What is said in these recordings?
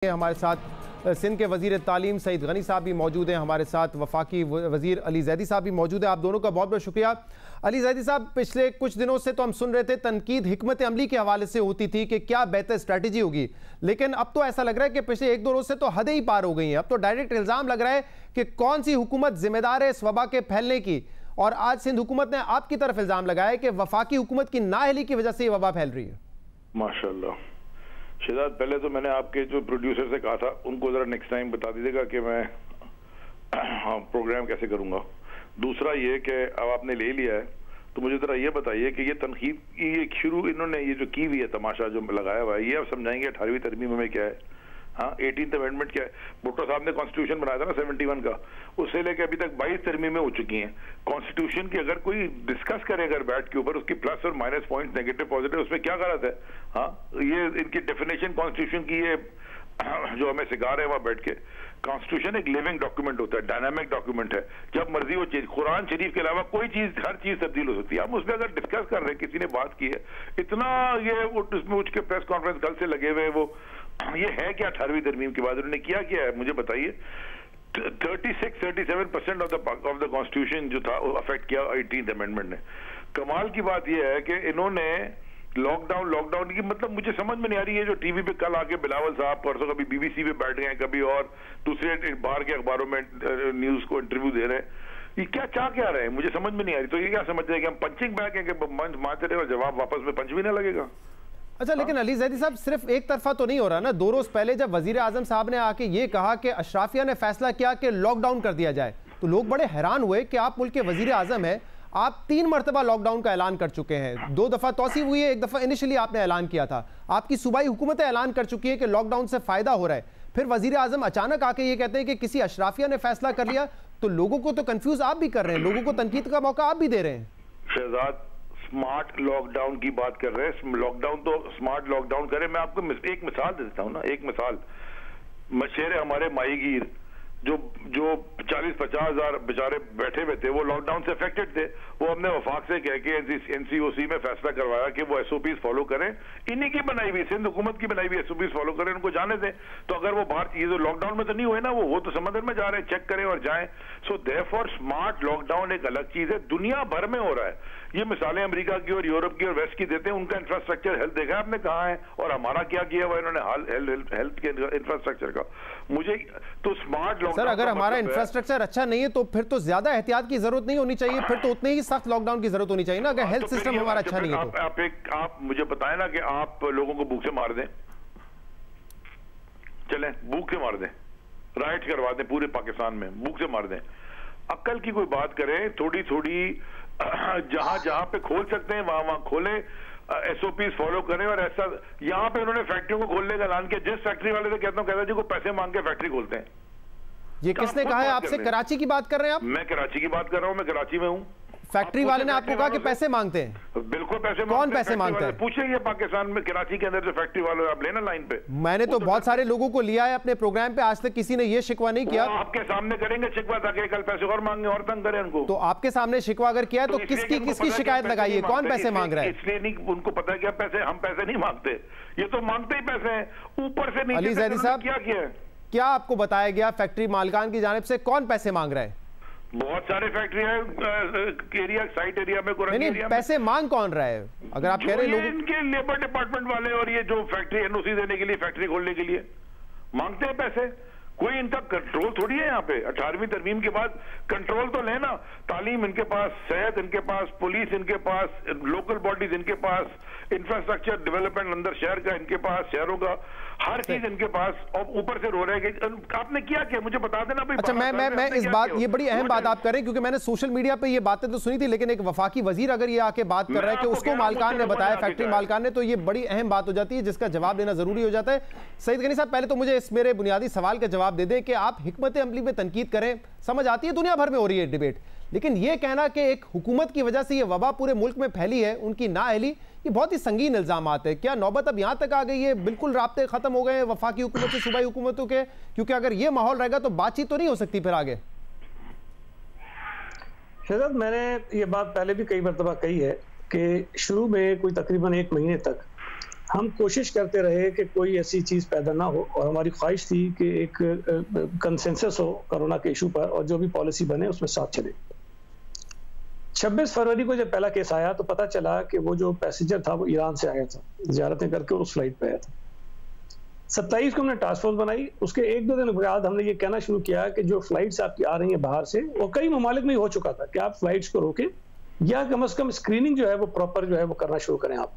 हमारे साथ सिंध के वजीर तालीम सईद गनी साहब भी मौजूद हैं, हमारे साथ वफाकी वजीर अली जैदी साहब भी मौजूद हैं। आप दोनों का बहुत बहुत शुक्रिया। अली जैदी साहब, पिछले कुछ दिनों से तो हम सुन रहे थे तनकीद हिकमत अमली के हवाले से होती थी कि क्या बेहतर स्ट्रैटेजी होगी, लेकिन अब तो ऐसा लग रहा है कि पिछले एक दो रोज से तो हदें ही पार हो गई हैं। अब तो डायरेक्ट इल्ज़ाम लग रहा है कि कौन सी हुकूमत जिम्मेदार है इस वबा के फैलने की, और आज सिंध हुकूमत ने आपकी तरफ इल्ज़ाम लगाया कि वफाकी हुकूमत की नाअहली की वजह से ये वबा फैल रही है। माशाल्लाह शहजाद, पहले तो मैंने आपके जो प्रोड्यूसर से कहा था उनको जरा नेक्स्ट टाइम बता दीजिएगा कि मैं हाँ प्रोग्राम कैसे करूंगा। दूसरा ये कि अब आपने ले लिया है तो मुझे जरा ये बताइए कि ये तनकीद की ये शुरू इन्होंने ये जो की हुई है तमाशा जो लगाया हुआ है, ये आप समझाएंगे 18वीं तरमीम में क्या है? हाँ, 18th अमेंडमेंट क्या है? भुट्टो साहब ने कॉन्स्टिट्यूशन बनाया था ना 71 का, उससे लेकर अभी तक 22 तरमीमें हो चुकी हैं। कॉन्स्टिट्यूशन की अगर कोई डिस्कस करे अगर बैठ के ऊपर उसकी प्लस और माइनस पॉइंट, नेगेटिव पॉजिटिव, उसमें क्या गलत है? हाँ, ये इनकी डेफिनेशन कॉन्स्टिट्यूशन की ये जो हमें सिखा रहे हैं वहां बैठ के। कॉन्स्टिट्यूशन एक लिविंग डॉक्यूमेंट होता है, डायनामिक डॉक्यूमेंट है, जब मर्जी वो चीज, कुरान शरीफ के अलावा कोई चीज, हर चीज तब्दील हो सकती है। हम उसमें अगर डिस्कस कर रहे हैं, किसी ने बात की है, इतना ये उसमें उठ के प्रेस कॉन्फ्रेंस कल से लगे हुए, वो ये है क्या 18वीं तरमीम के बाद उन्होंने क्या किया है मुझे बताइए। 36-37% ऑफ द कॉन्स्टिट्यूशन जो था वो अफेक्ट किया 18th अमेंडमेंट ने। कमाल की बात यह है कि इन्होंने लॉकडाउन की मतलब मुझे समझ में नहीं आ रही है। जो टीवी पे कल आके बिलावल साहब परसों कभी बीबीसी पे बैठ गए, कभी और दूसरे बाहर के अखबारों में न्यूज को इंटरव्यू दे रहे हैं, ये क्या रहे हैं मुझे समझ में नहीं आ रही। तो ये क्या समझ रहे हैं कि हम पंचिंग बैग हैं कि मंच मारते रहे और जवाब वापस में पंच भी ना लगेगा? अच्छा, लेकिन अली जैदी साहब सिर्फ एक तरफा तो नहीं हो रहा ना। 2 रोज पहले जब वजीर आजम साहब ने आके ये कहा कि अशराफिया ने फैसला किया कि लॉकडाउन कर दिया जाए, तो लोग बड़े हैरान हुए कि आप मुल्क के वजीर आजम है, आप 3 मरतबा लॉकडाउन का ऐलान कर चुके हैं। 2 दफा तौसीफ हुई है, 1 दफा इनिशियली आपने ऐलान किया था। आपकी सूबाई हुकूमतें ऐलान कर चुकी है कि लॉकडाउन से फायदा हो रहा है, फिर वजीर आजम अचानक आके ये कहते हैं कि किसी अशराफिया ने फैसला कर लिया, तो लोगों को तो कंफ्यूज आप भी कर रहे हैं, लोगों को तनकीद का मौका आप भी दे रहे हैं। शहजाद, स्मार्ट लॉकडाउन की बात कर रहे हैं, लॉकडाउन तो स्मार्ट लॉकडाउन करें। मैं आपको एक मिसाल दे देता हूँ ना, एक मिसाल। मशहूर हमारे माहीगीर जो 40-50 हजार बेचारे बैठे हुए थे, वो लॉकडाउन से अफेक्टेड थे। वो हमने वफाक से कह के एनसीओसी में फैसला करवाया कि वो एसओपीज फॉलो करें, इन्हीं की बनाई हुई, सिंध हुकूमत की बनाई हुई एसओपीज फॉलो करें, उनको जाने दें। तो अगर वो बाहर, ये जो लॉकडाउन में तो नहीं हुए ना, वो तो समंदर में जा रहे हैं, चेक करें और जाएं। सो देयरफॉर स्मार्ट लॉकडाउन एक अलग चीज है, दुनिया भर में हो रहा है। ये मिसालें अमेरिका की और यूरोप की और वेस्ट की देते हैं, उनका इंफ्रास्ट्रक्चर हेल्थ देखा आपने कहाँ है, और हमारा क्या किया हुआ इन्होंने हेल्थ के इंफ्रास्ट्रक्चर का। मुझे तो स्मार्ट सर, अगर हमारा इंफ्रास्ट्रक्चर अच्छा नहीं है तो फिर तो ज्यादा एहतियात की जरूरत नहीं होनी चाहिए, फिर तो उतने ही सख्त लॉकडाउन की जरूरत होनी चाहिए ना, अगर हेल्थ सिस्टम हमारा अच्छा नहीं है तो। आप मुझे बताएं ना कि आप लोगों को भूख से मार दें, चलें भूख से मार दें, राइट करवा दें पूरे पाकिस्तान में, भूख से मार दें। अक्ल की कोई बात करें, थोड़ी थोड़ी जहां पे खोल सकते हैं वहां खोलें, एसओपीज फॉलो करें। और ऐसा यहाँ पे उन्होंने फैक्ट्रियों को खोलने का ऐलान किया, जिस फैक्ट्री वाले से कहता हूँ जी को पैसे मांग के फैक्ट्री खोलते हैं। ये किसने कहा है आपसे? कराची की बात कर रहे हैं आप? मैं कराची की बात कर रहा हूँ, मैं कराची में हूँ। फैक्ट्री वाले ने आपको कहा कि पैसे मांगते हैं? बिल्कुल पैसे। कौन पैसे मांगते हैं? पूछिए पाकिस्तान में कराची के अंदर जो फैक्ट्री वाले, आप लेना लाइन पे। मैंने तो बहुत सारे लोगों को लिया है अपने प्रोग्राम पे, आज तक किसी ने ये शिकवा नहीं किया। आपके सामने करेंगे शिकवा ताकि कल पैसे और मांगे और तंग करें उनको। तो आपके सामने शिकवा अगर किया है तो किसकी शिकायत लगाई है? कौन पैसे मांग रहा है? इसलिए नहीं उनको पता है क्या पैसे, हम पैसे नहीं मांगते, ये तो मांगते ही पैसे हैं ऊपर से नीचे। अली जैदी साहब, क्या किया, क्या आपको बताया गया फैक्ट्री मालिकान की जानिब से कौन पैसे मांग रहा है? बहुत सारे फैक्ट्री है एरिया, साइट एरिया में, नहीं, पैसे मांग कौन रहा है? अगर आप कह रहे हैं इनके लेबर डिपार्टमेंट वाले, और ये जो फैक्ट्री एनओसी देने के लिए, फैक्ट्री खोलने के लिए मांगते हैं पैसे। कोई इनका कंट्रोल थोड़ी है यहाँ पे। 18वीं तरमीम के बाद कंट्रोल तो लेना, तालीम इनके पास, सेहत इनके पास, पुलिस इनके पास, लोकल बॉडीज इनके पास, इंफ्रास्ट्रक्चर डेवलपमेंट अंदर शहर का इनके पास, शहरों का हर चीज इनके पास, और ऊपर से रो रहे हैं कि आपने क्या मुझे बता देना भाई। अच्छा, मैं इस बात, ये बड़ी अहम बात आप करें, क्योंकि मैंने सोशल मीडिया पे ये बातें तो सुनी थी, लेकिन एक वफाकी वजीर अगर ये आके बात कर रहा है कि उसको मालकान ने बताया, फैक्ट्री मालकान ने, तो ये बड़ी अहम बात हो जाती है जिसका जवाब देना जरूरी हो जाता है। सईद गनी साहब, पहले तो मुझे इस मेरे बुनियादी सवाल का जवाब दे दें कि आप हिकमत अमली में तनकीद करें, समझ आती है, दुनिया भर में हो रही है डिबेट, लेकिन ये कहना कि एक हुकूमत की वजह से ये वबा पूरे मुल्क में फैली है, उनकी नाअहली, ये बहुत ही संगीन इल्जाम है। क्या नौबत अब यहाँ तक आ गई है, बिल्कुल राब्ते खत्म हो गए हैं वफाकी हुकूमत से सूबाई हुकूमतों के? क्योंकि अगर ये माहौल रहेगा तो बातचीत तो नहीं हो सकती फिर आगे। शहजाद, मैंने ये बात पहले भी कई मरतबा कही है कि शुरू में कोई तकरीबन 1 महीने तक हम कोशिश करते रहे कि कोई ऐसी चीज़ पैदा ना हो, और हमारी ख्वाहिश थी कि एक कंसेंसस हो कोरोना के इशू पर, और जो भी पॉलिसी बने उसमें साथ चले। 26 फरवरी को जब पहला केस आया तो पता चला कि वो जो पैसेंजर था वो ईरान से आया था, ज़ियारतें करके उस फ्लाइट पे आया था। 27 को हमने टास्क फोर्स बनाई। उसके 1-2 दिन बाद हमने ये कहना शुरू किया कि जो फ्लाइट्स आपकी आ रही हैं बाहर से, वो कई ममालिक में हो चुका था कि आप फ्लाइट्स को रोकें या कम से कम स्क्रीनिंग जो है वो प्रॉपर जो है वो करना शुरू करें आप।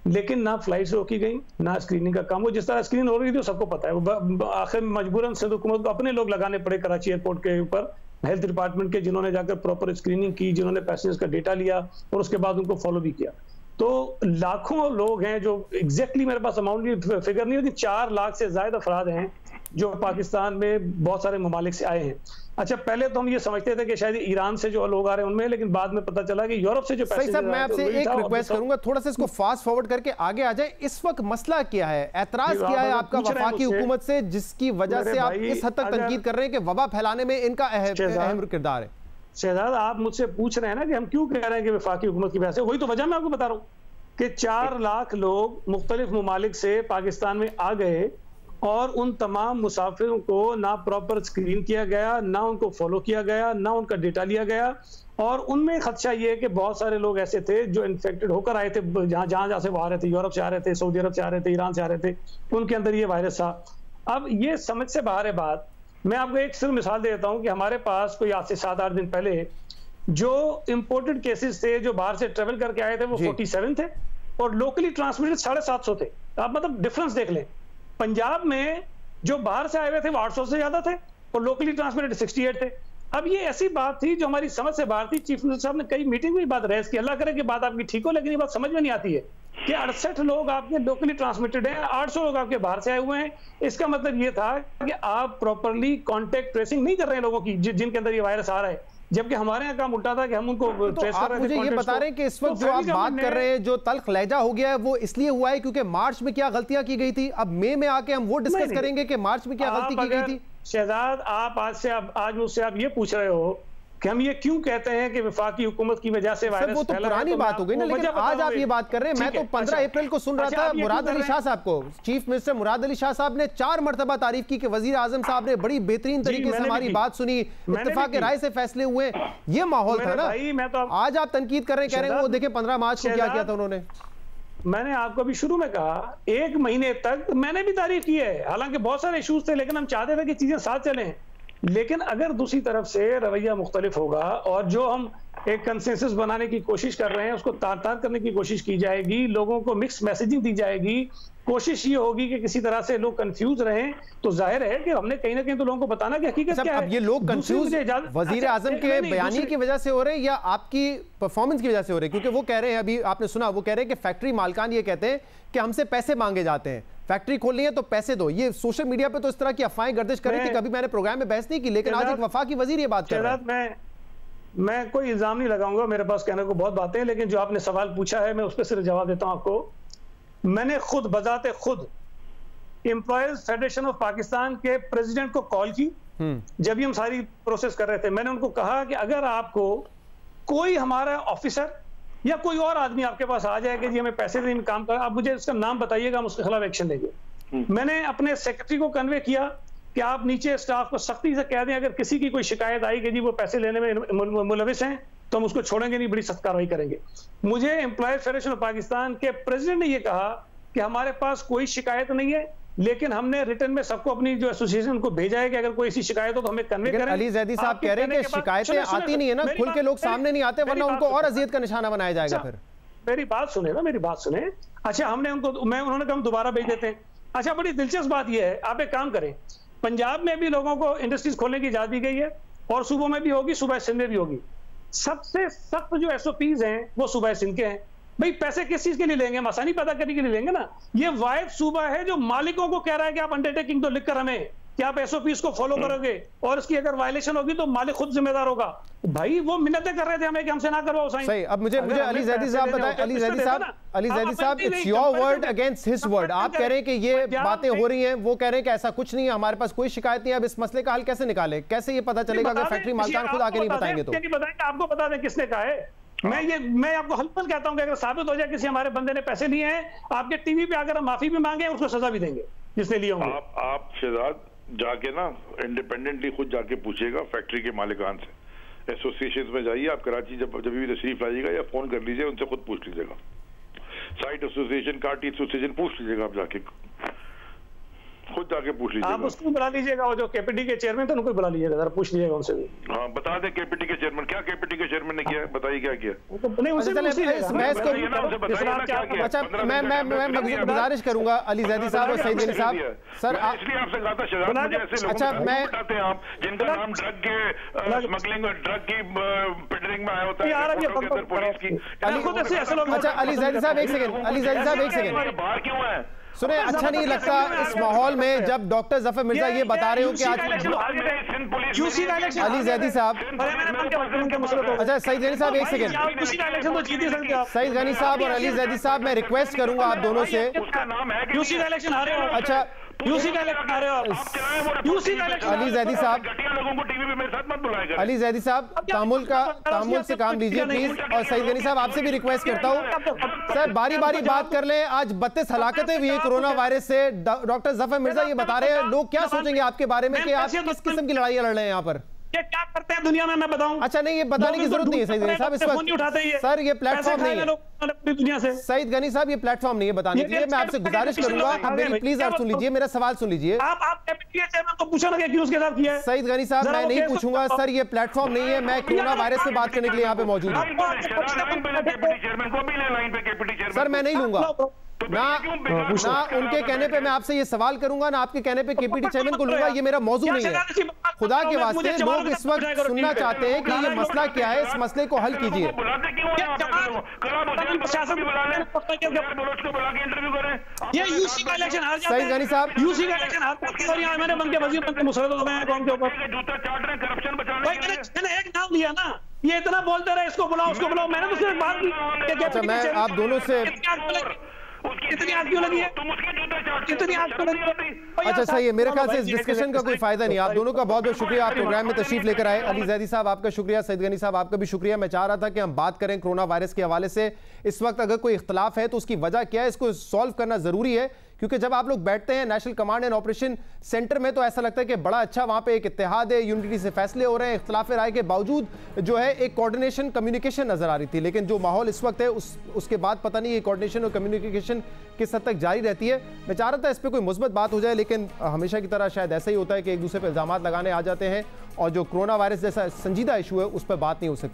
लेकिन ना फ्लाइट्स रोकी गई, ना स्क्रीनिंग का काम। वो जिस तरह स्क्रीन हो रही थी तो सबको पता है, वो आखिर में मजबूरन सिंध हुकूमत को अपने लोग लगाने पड़े कराची एयरपोर्ट के ऊपर, हेल्थ डिपार्टमेंट के, जिन्होंने जाकर प्रॉपर स्क्रीनिंग की, जिन्होंने पैसेंजर्स का डेटा लिया और उसके बाद उनको फॉलो भी किया। तो लाखों लोग हैं जो एग्जैक्टली मेरे पास अमाउंट की फिगर नहीं होती, 4 लाख से ज्यादा अफराद हैं जो पाकिस्तान में बहुत सारे ममालिक से आए हैं। अच्छा, पहले तो हम ये समझते थे कि शायद ईरान से जो लोग आ रहे हैं उनमें, लेकिन बाद में पता चला कि यूरोप से जो पैसेंजर साहब, मैं आपसे एक रिक्वेस्ट करूंगा, थोड़ा सा इसको फास्ट फॉरवर्ड करके आगे आ जाए। इस वक्त मसला क्या है, एतराज क्या है आपका वफाकी हुकूमत से, जिसकी वजह से आप इस हद तक तनकीद कर रहे हैं कि वबा फैलाने में इनका अहम किरदार है? शहजाद, आप मुझसे पूछ रहे हैं ना कि हम क्यों कह रहे हैं कि वफाकी हुकूमत की वजह से, वही तो वजह मैं आपको बता रहा हूँ कि 4 लाख लोग मुख्तलिफ ममालिक से पाकिस्तान में आ गए और उन तमाम मुसाफिरों को ना प्रॉपर स्क्रीन किया गया, ना उनको फॉलो किया गया, ना उनका डेटा लिया गया। और उनमें खदशा ये है कि बहुत सारे लोग ऐसे थे जो इन्फेक्टेड होकर आए थे, जहाँ से वो आ रहे थे, यूरोप से आ रहे थे, सऊदी अरब से आ रहे थे, ईरान से आ रहे थे, उनके अंदर ये वायरस था। अब ये समझ से बाहर है बात। मैं आपको एक सिर्फ मिसाल देता हूँ कि हमारे पास कोई आज से 7-8 दिन पहले जो इम्पोर्टेड केसेस थे, जो बाहर से ट्रेवल करके आए थे, वो 47 थे और लोकली ट्रांसमिटेड 750 थे। आप मतलब डिफरेंस देख लें। पंजाब में जो बाहर से आए हुए थे वो 800 से ज्यादा थे और लोकली ट्रांसमिटेड 68 थे। अब ये ऐसी बात थी जो हमारी समझ से बाहर थी। चीफ मिनिस्टर साहब ने कई मीटिंग में बात रेज की, अल्लाह करे कि बात आपकी ठीक हो, लेकिन ये बात समझ में नहीं आती है कि 68 लोग आपके लोकली ट्रांसमिटेड हैं, 800 लोग आपके बाहर से आए हुए हैं। इसका मतलब ये था कि आप प्रॉपरली कॉन्टेक्ट ट्रेसिंग नहीं कर रहे हैं लोगों की जिनके अंदर ये वायरस आ रहा है, जबकि हमारे यहाँ काम उल्टा था कि हम उनको ट्रेस कर रहे थे। मुझे ये बता रहे हैं कि इस वक्त जो आप बात कर रहे हैं, जो तल्ख लहजा हो गया है, वो इसलिए हुआ है क्योंकि मार्च में क्या गलतियां की गई थी। अब मई में आके हम वो डिस्कस करेंगे कि मार्च में क्या गलती की गई थी। शहजाद, आप आज मुझसे आप ये पूछ रहे हो कि हम ये क्यों कहते हैं कि वफाकी हुकूमत की वजह से वायरस वो तो पुरानी बात हो गई ना, लेकिन आज आप ये बात कर रहे हैं। मैं तो 15 अप्रैल को सुन रहा था मुराद अली शाह साहब को, चीफ मिनिस्टर मुराद अली शाह साहब ने 4 मरतबा तारीफ की कि वजीर आजम साहब ने बड़ी बेहतरीन तरीके से हमारी बात सुनी, इत्तेफाक राय से फैसले हुए। ये माहौल था ना। आज आप तनकीद कर रहे हैं, कह रहे हैं वो देखें 15 मार्च को क्या किया था उन्होंने। मैंने आपको अभी शुरू में कहा 1 महीने तक मैंने भी तारीफ की है, हालांकि बहुत सारे इश्यूज थे, लेकिन हम चाहते थे कि चीजें साथ चलें। लेकिन अगर दूसरी तरफ से रवैया मुख्तलिफ होगा और जो हम एक कंसेंसस बनाने की कोशिश कर रहे हैं उसको तार करने की कोशिश की जाएगी, लोगों को मिक्स मैसेजिंग दी जाएगी, कोशिश ये होगी कि किसी तरह से लोग कंफ्यूज रहें, तो जाहिर है कि हमने कहीं ना कहीं तो लोगों को बताना कि हकीकत क्या है। अब ये लोग कंफ्यूज वजीर आजम के बयानी की वजह से हो रहे हैं या आपकी परफॉर्मेंस की वजह से हो रहे हैं? क्योंकि वो कह रहे हैं, अभी आपने सुना, वो कह रहे हैं कि फैक्ट्री मालकान ये कहते हैं कि हमसे पैसे मांगे जाते हैं, फैक्ट्री खोलनी है तो पैसे दो। ये सोशल मीडिया पे तो इस तरह की अफवाहें गर्दिश कर रही थी, कभी मैंने प्रोग्राम में बहस नहीं की, लेकिन आज एक वफाकी वजीर ये बात कर रहा है। मैं कोई इल्जाम नहीं लगाऊंगा, मेरे पास कहने को बहुत बातें हैं, लेकिन जो आपने सवाल पूछा है मैं उस पर सिर्फ जवाब देता हूं आपको। मैंने खुद बजाते खुद एम्प्लॉयज फेडरेशन ऑफ पाकिस्तान के प्रेसिडेंट को कॉल की जब भी हम सारी प्रोसेस कर रहे थे। मैंने उनको कहा कि अगर आपको कोई हमारा ऑफिसर या कोई और आदमी आपके पास आ जाए कि जी हमें पैसे देने में काम कर, आप मुझे उसका नाम बताइएगा, हम उसके खिलाफ एक्शन लेंगे। मैंने अपने सेक्रेटरी को कन्वे किया कि आप नीचे स्टाफ को सख्ती से कह दें अगर किसी की कोई शिकायत आई कि जी वो पैसे लेने में मुलविस हैं तो हम उसको छोड़ेंगे नहीं, बड़ी सख्त कार्रवाई करेंगे। मुझे एम्प्लॉयज फेडरेशन ऑफ पाकिस्तान के प्रेसिडेंट ने यह कहा कि हमारे पास कोई शिकायत नहीं है, लेकिन हमने रिटर्न में सबको अपनी जो एसोसिएशन को भेजा है कि अगर कोई ऐसी शिकायत हो तो हमें कन्वे करें। अली जैदी साहब कह रहे हैं कि शिकायतें आती नहीं है ना, खुल के लोग सामने नहीं आते, वरना उनको और अजियत का निशाना बनाया जाएगा। फिर मेरी बात सुने ना, मेरी बात सुने। अच्छा, हमने उनको उन्होंने कहा हम दोबारा भेज देते हैं। अच्छा, बड़ी दिलचस्प बात यह है, आप एक काम करें, पंजाब में भी लोगों को इंडस्ट्रीज खोलने की इजाजत दी गई है और सूबों में भी होगी, सूबा सिंध में भी होगी। सबसे सख्त जो SOPs हैं वो सूबा सिंध के हैं। भाई पैसे किस चीज के लिए लेंगे? हम आसानी पैदा करने के लिए लेंगे ना। ये वाहिद सूबा है जो मालिकों को कह रहा है कि आप अंडरटेकिंग तो लिखकर हमें कि आप SOPs को फॉलो करोगे और इसकी अगर वायलेशन होगी तो मालिक खुद जिम्मेदार होगा। भाई वो मिन्नतें कर रहे थे हमें कि हमसे ना करवाओ साइन। सही। अब मुझे अली जैदी साहब बताएं, अली जैदी साहब, it's your word against his word. आप कह रहे हैं कि ये बातें हो रही हैं, वो कह रहे हैं कि ऐसा कुछ नहीं है, हमारे पास कोई शिकायत नहीं है। अब इस मसले का हल कैसे निकाले, कैसे ये पता चलेगा अगर फैक्ट्री मालकान खुद आके नहीं बताएंगे तो? आपको बता दें किसने कहा है मैं आपको हल्फन कहता हूं कि अगर साबित हो जाए किसी हमारे बंदे ने पैसे लिए हैं, आपके टीवी पे आकर हम माफी भी मांगे, उसको सजा भी देंगे जिसने लिए होंगे। आप शहजाद जाके ना इंडिपेंडेंटली खुद जाके पूछिएगा फैक्ट्री के मालिकान से, एसोसिएशन में जाइए आप, कराची जब भी तशरीफ लाइएगा या फोन कर लीजिए, उनसे खुद पूछ लीजिएगा, साइट एसोसिएशन, कार्टी एसोसिएशन पूछ लीजिएगा, आप जाके खुद जाके पूछ लीजिएगा। आप उसको बुला लीजिएगा, वो जो केपीटी के चेयरमैन थे उनको बुला लीजिएगा, जरा पूछ लीजिएगा उनसे भी। हाँ बता दें केपीटी के चेयरमैन, क्या केपीटी के चेयरमैन ने किया है, बताइए क्या किया। मैं गुजारिश करूंगा अली जैदी साहब और सईद गनी साहब, सर इसलिए आपसे कहा था शहजाद, ऐसे लोग मैं बताते हैं आप जिनका नाम ड्रग के स्मगलिंग और ड्रग की पेडलिंग में आया होता है पुलिस की। अच्छा अली जैदी साहब एक सेकंड, अली जैदी साहब एक सेकंड, बाहर क्यों है सुने, अच्छा नहीं लगता इस माहौल में जब डॉक्टर जफर मिर्जा ये बता रहे हो कि आज अली जैदी साहब, अच्छा सईद गनी साहब एक सेकंड, सईद गनी साहब और अली जैदी साहब मैं रिक्वेस्ट करूंगा आप दोनों से, अच्छा अली जैदी साहब, अली जैदी साहब तामुल से काम लीजिए प्लीज, और सईद गनी साहब आपसे भी रिक्वेस्ट करता हूं सर बारी बारी बात कर लें। आज 32 हलाकतें हुई है कोरोना वायरस से, डॉक्टर जफर मिर्जा ये बता रहे हैं, लोग क्या सोचेंगे आपके बारे में कि आप किस किस्म की लड़ाई लड़ रहे हैं यहाँ पर, ये क्या करते हैं दुनिया में मैं बताऊं। अच्छा नहीं, ये बताने की जरूरत नहीं है सईद गनी साहब, इस वक्त सर ये प्लेटफॉर्म नहीं है दुनिया से, सईद गनी साहब ये प्लेटफॉर्म नहीं है बताने के लिए, मैं आपसे गुजारिश करूंगा आप मेरी प्लीज आप सुन लीजिए, मेरा सवाल सुन लीजिए। आप चेयरमैन को पूछा ना कि उसके साथ किया है। सईद गनी साहब मैं नहीं पूछूंगा सर, ये प्लेटफॉर्म नहीं है, मैं कोरोना वायरस पे बात करने के लिए यहाँ पे मौजूद हूँ सर, मैं नहीं लूंगा ना उनके कहने पे मैं आपसे ये सवाल करूंगा, ना आपके कहने पे केपीटी चेयरमैन को लूंगा, ये मेरा मौजूद नहीं है। खुदा के वास्ते लोग इस वक्त सुनना चाहते हैं कि ये मसला क्या है, इस मसले को हल कीजिए। सईद गनी साहब यूसी का इलेक्शन मैंने बन के वजीर बनके मुसरत हो गए कौन के ऊपर, मैंने एक नाम दिया ना, ये इतना बोलते रहे इसको बुलाओ उसको बुलाओ, मैंने तो सिर्फ बात की। अच्छा मैं आप दोनों से कितनी आग क्यों लगी है, कितनी आग क्यों लगी है? अच्छा सही है, मेरे ख्याल से इस डिस्कशन का कोई फायदा नहीं। आप दोनों का बहुत बहुत शुक्रिया, आप प्रोग्राम में तशरीफ लेकर आए। अली जैदी साहब आपका शुक्रिया, सईद गनी साहब आपका भी शुक्रिया। मैं चाह रहा था कि हम बात करें कोरोना वायरस के हवाले से, इस वक्त अगर कोई इख्तलाफ है तो उसकी वजह क्या है, इसको सॉल्व करना जरूरी है, क्योंकि जब आप लोग बैठते हैं national command and operation centre में तो ऐसा लगता है कि बड़ा अच्छा वहां पे एक इत्तेहाद है, यूनिटी से फैसले हो रहे हैं, इख्तलाफ राय के बावजूद जो है एक कोऑर्डिनेशन कम्युनिकेशन नजर आ रही थी, लेकिन जो माहौल इस वक्त है उसके बाद पता नहीं ये कोऑर्डिनेशन और कम्युनिकेशन किस हद तक जारी रहती है। मैं चाह रहा था इस पर कोई मुस्बत बात हो जाए, लेकिन हमेशा की तरह शायद ऐसा ही होता है कि एक दूसरे पर इल्जाम लगाने आ जाते हैं और जो कोरोना वायरस जैसा संजीदा इशू है उस पर बात नहीं हो सकती।